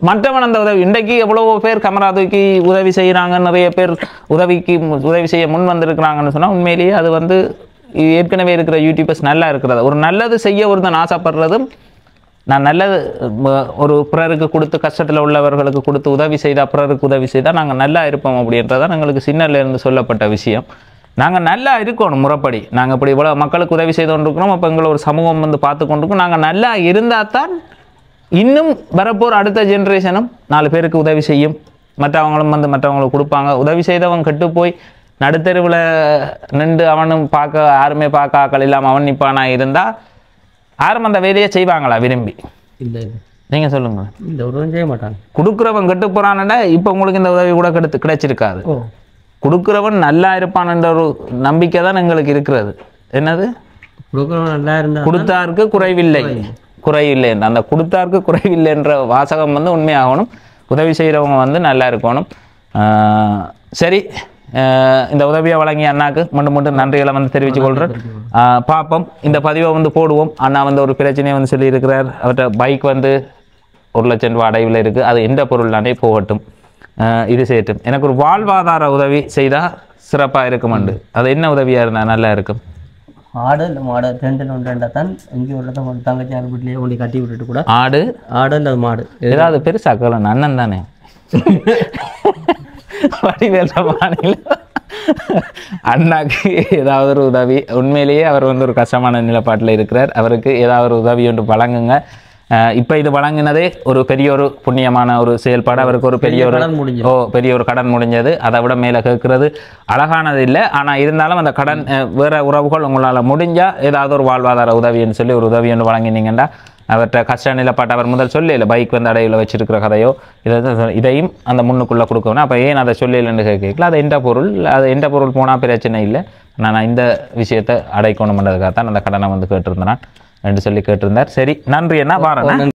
மற்றவன் அந்த உதவி. இன்றைக்கு எவ்வளவோ பேர் கேமரா தூக்கி உதவி செய்கிறாங்க, நிறைய பேர் உதவி செய்ய முன் வந்திருக்கிறாங்கன்னு சொன்னால் உண்மையிலேயே அது வந்து ஏற்கனவே இருக்கிற யூடியூபர்ஸ் நல்லா இருக்கிறது. ஒரு நல்லது செய்ய ஒருத்தன் ஆசைப்படுறதும், நான் நல்லது ஒரு பிறருக்கு கொடுத்து கஷ்டத்தில் உள்ளவர்களுக்கு கொடுத்து உதவி செய்தால், பிறருக்கு உதவி செய்தால் நாங்கள் நல்லா இருப்போம் அப்படின்றதான் எங்களுக்கு சின்னலேருந்து சொல்லப்பட்ட விஷயம். நாங்கள் நல்லா இருக்கணும் முறைப்படி. நாங்கள் இப்படி இவ்வளோ மக்களுக்கு உதவி செய்து கொண்டிருக்கிறோம். அப்போ எங்களை ஒரு சமூகம் வந்து பார்த்து கொண்டிருக்கோம். நாங்கள் நல்லா இருந்தால் தான் இன்னும் வரப்போகிற அடுத்த ஜென்ரேஷனும் 4 பேருக்கு உதவி செய்யும். மற்றவங்களும் வந்து மற்றவங்களுக்கு கொடுப்பாங்க. உதவி செய்தவன் கெட்டு போய் நடுத்தெருவில் நின்று அவனும் யாருமே பார்க்க ஆக்கள் இல்லாமல் அவன் நிற்பானா இருந்தால் யாரும் அந்த வேலையை செய்வாங்களா விரும்பி? இல்லை நீங்கள் சொல்லுங்கள். இந்த உதவி செய்ய மாட்டாங்க. கொடுக்குறவன் கெட்டு போகிறான்டா இப்போ உங்களுக்கு இந்த உதவி கூட கிடைச்சிருக்காது. கொடுக்குறவன் நல்லா இருப்பான்ன்ற ஒரு நம்பிக்கை தான் எங்களுக்கு இருக்கிறது. என்னது? கொடுக்குறவன் நல்லா இருந்தால் கொடுத்தாருக்கு குறைவில்லை அந்த கொடுத்தாருக்கு குறைவில்லை என்ற வாசகம் வந்து உண்மையாகணும். உதவி செய்கிறவங்க வந்து நல்லா இருக்கணும். சரி, இந்த உதவியை வழங்கிய அண்ணாக்கு மட்டும் நன்றிகளை வந்து தெரிவித்துக் கொள்கிறேன். பார்ப்போம், இந்த பதிவை வந்து போடுவோம். அண்ணா வந்து ஒரு பிரச்சனையை வந்து சொல்லியிருக்கிறார். அவர்கிட்ட பைக் வந்து 1 லட்சம் ரூபா அடைவில் இருக்குது. அது எந்த பொருள்னாலே போகட்டும், இது செய்யட்டும். எனக்கு ஒரு வாழ்வாதார உதவி செய்தால் சிறப்பாக இருக்குமெண்டு. அது என்ன உதவியாக இருந்தால் நல்லா இருக்கும்? ஆடு இல்லை மாடு 2 தான் எங்கேயும் உள்ள தான் தங்கச்சி வீட்லேயே கொண்டு கட்டி விட்டுட்டு கூட ஆடு இல்லை மாடு ஏதாவது பெருசாக்கலாம். அண்ணன் தானே வடிவேல் மாநில அண்ணாக்கு ஏதாவது ஒரு உதவி. உண்மையிலேயே அவர் வந்து ஒரு கஷ்டமான நிலப்பாட்டில் இருக்கிறார். அவருக்கு ஏதாவது ஒரு உதவி ஒன்று வழங்குங்க. இப்போ இது வழங்கினதே ஒரு பெரிய ஒரு புண்ணியமான ஒரு செயல்பாடு. அவருக்கு ஒரு பெரிய ஒரு கடன் முடிஞ்சது. அதை விட மேலே கேட்கறது அழகானது இல்லை. ஆனால் இருந்தாலும் அந்த கடன் வேறு உறவுகள் உங்களால் முடிஞ்சால் ஏதாவது ஒரு வாழ்வாதார உதவின்னு சொல்லி ஒரு உதவி ஒன்று வழங்கினீங்கன்னா அவர்கிட்ட கஷ்ட நிலப்பாட்டு அவர் முதல் சொல்லல பைக் வந்து அடையில் வச்சிருக்கிற கதையோ இதையும் அந்த முன்னுக்குள்ளே கொடுக்கணும். அப்போ ஏன் அதை சொல்லலைன்னு கேட்கல. அது எந்த பொருள் போனால் பிரச்சனை இல்லை. நான் இந்த விஷயத்தை அடைக்கணும்ன்றதுக்காக தான் அந்த கடனை வந்து கேட்டிருந்தேன் என்று சொல்லி கேட்டிருந்தார். சரி, நன்றி. என்ன பாருங்க.